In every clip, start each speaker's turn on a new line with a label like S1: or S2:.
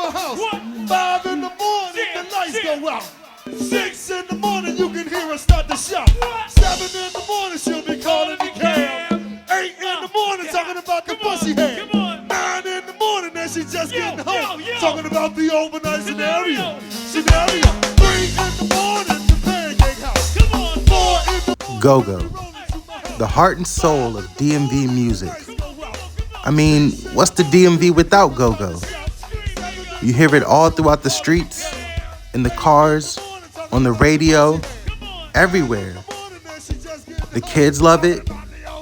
S1: my house. 5 in the morning, the lights go out. 6 in the morning, you can hear her start to shout. 7 in the morning, she'll be calling the cab. 8 in the morning, talking about the bus she had. 9 in the morning, and she just getting home. Talking about the overnight scenario. 3 in the morning, the pancake house. 4 in the
S2: Go-Go, the heart and soul of DMV music. I mean, what's the DMV without Go-Go? You hear it all throughout the streets, in the cars, on the radio, everywhere. The kids love it.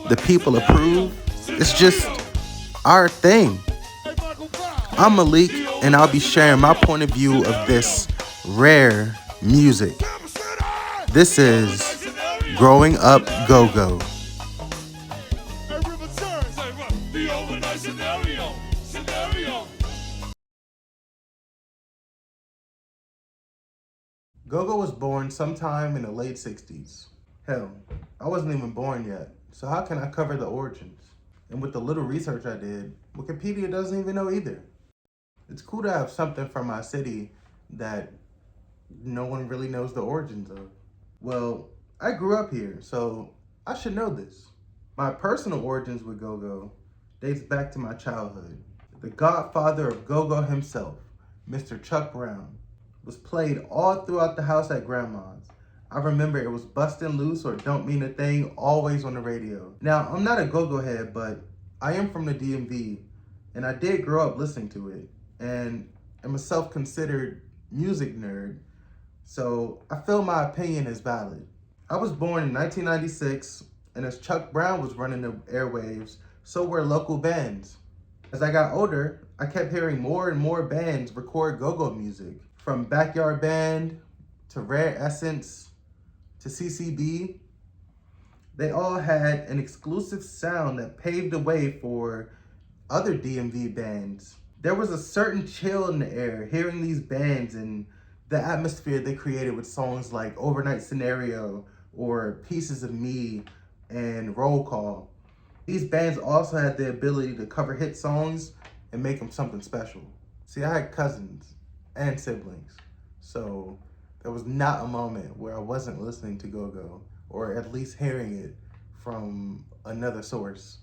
S2: The people approve. It's just our thing. I'm Malik, and I'll be sharing my point of view of this rare music. This is Growing Up Go-Go. Go-Go was born sometime in the late 60s. Hell, I wasn't even born yet, so how can I cover the origins? And with the little research I did, Wikipedia doesn't even know either. It's cool to have something from my city that no one really knows the origins of. Well, I grew up here, so I should know this. My personal origins with Go-Go dates back to my childhood. The godfather of Go-Go himself, Mr. Chuck Brown, was played all throughout the house at Grandma's. I remember it was Bustin' Loose or Don't Mean a Thing always on the radio. Now, I'm not a Go-Go head, but I am from the DMV, and I did grow up listening to it, and I'm a self-considered music nerd, so I feel my opinion is valid. I was born in 1996, and as Chuck Brown was running the airwaves, so were local bands. As I got older, I kept hearing more and more bands record go-go music. From Backyard Band, to Rare Essence, to CCB. They all had an exclusive sound that paved the way for other DMV bands. There was a certain chill in the air hearing these bands and the atmosphere they created with songs like Overnight Scenario or Pieces of Me and Roll Call. These bands also had the ability to cover hit songs and make them something special. See, I had cousins and siblings, so there was not a moment where I wasn't listening to Go-Go, or at least hearing it from another source.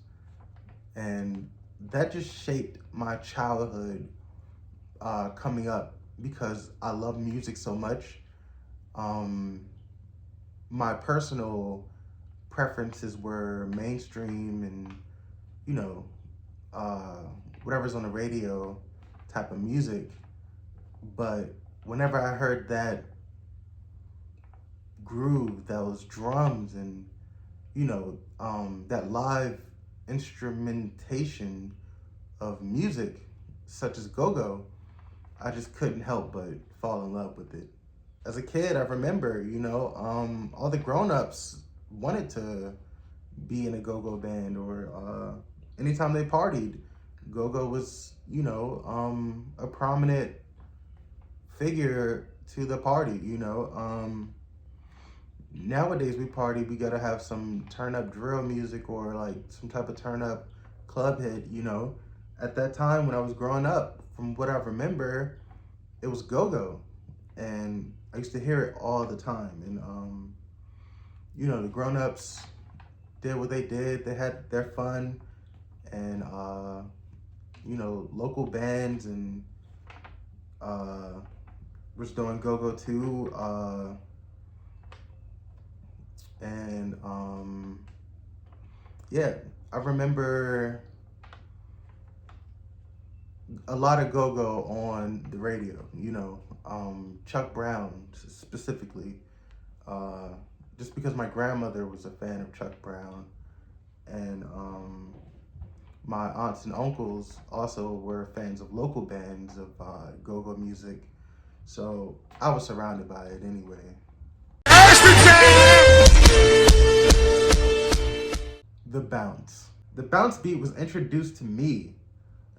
S2: And that just shaped my childhood coming up because I love music so much. My personal preferences were mainstream and, you know, whatever's on the radio type of music. But whenever I heard that groove, those drums, and that live instrumentation of music, such as go-go, I just couldn't help but fall in love with it. As a kid, I remember, all the grown-ups wanted to be in a go-go band, or anytime they partied, go-go was, a prominent figure to the party, Nowadays we party, we gotta have some turn up drill music or like some type of turn up club hit, At that time when I was growing up, from what I remember, it was go-go. And I used to hear it all the time. And, the grown-ups did what they did. They had their fun. And, local bands and was doing go-go too. I remember a lot of go-go on the radio, Chuck Brown specifically, just because my grandmother was a fan of Chuck Brown, and my aunts and uncles also were fans of local bands of go-go music, so I was surrounded by it anyway. The bounce. The bounce beat was introduced to me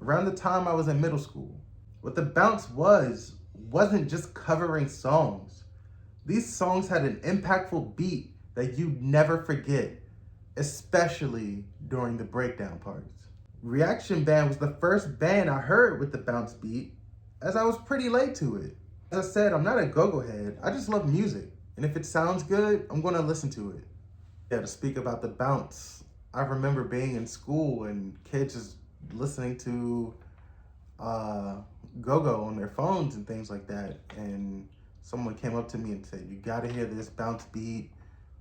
S2: around the time I was in middle school. What the bounce wasn't just covering songs. These songs had an impactful beat that you'd never forget, especially during the breakdown parties. Reaction Band was the first band I heard with the bounce beat, as I was pretty late to it. As I said, I'm not a go-go head. I just love music. And if it sounds good, I'm gonna listen to it. Yeah, to speak about the bounce, I remember being in school and kids just listening to go-go on their phones and things like that. And someone came up to me and said, "You gotta hear this bounce beat.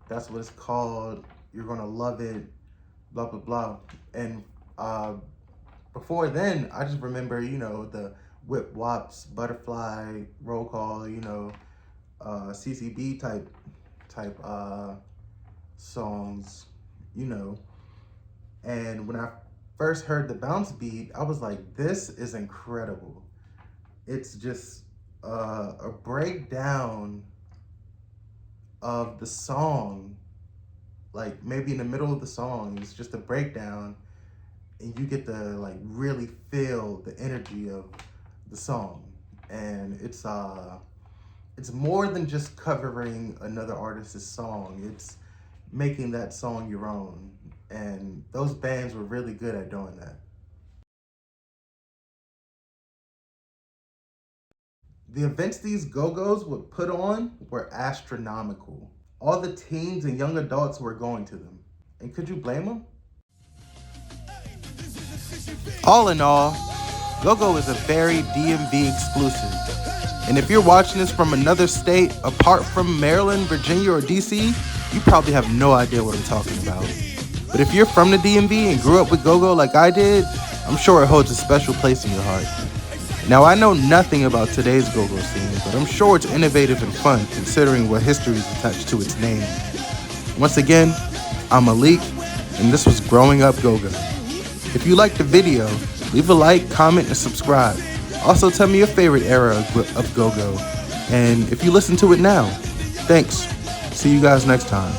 S2: That's what it's called. You're gonna love it, blah, blah, blah." And before then, I just remember, the whip wops, butterfly, roll call, CCB type songs, And when I first heard the bounce beat, I was like, this is incredible. It's just a breakdown of the song. Like maybe in the middle of the song, it's just a breakdown, and you get to like really feel the energy of the song. And it's more than just covering another artist's song. It's making that song your own. And those bands were really good at doing that. The events these go-go's would put on were astronomical. All the teens and young adults were going to them. And could you blame them? All in all, go-go is a very DMV exclusive. And if you're watching this from another state, apart from Maryland, Virginia, or DC, you probably have no idea what I'm talking about. But if you're from the DMV and grew up with go-go like I did, I'm sure it holds a special place in your heart. Now, I know nothing about today's go-go scene, but I'm sure it's innovative and fun considering what history is attached to its name. Once again, I'm Malik, and this was Growing Up Go-Go. If you liked the video, leave a like, comment, and subscribe. Also, tell me your favorite era of go-go, and if you listen to it now. Thanks. See you guys next time.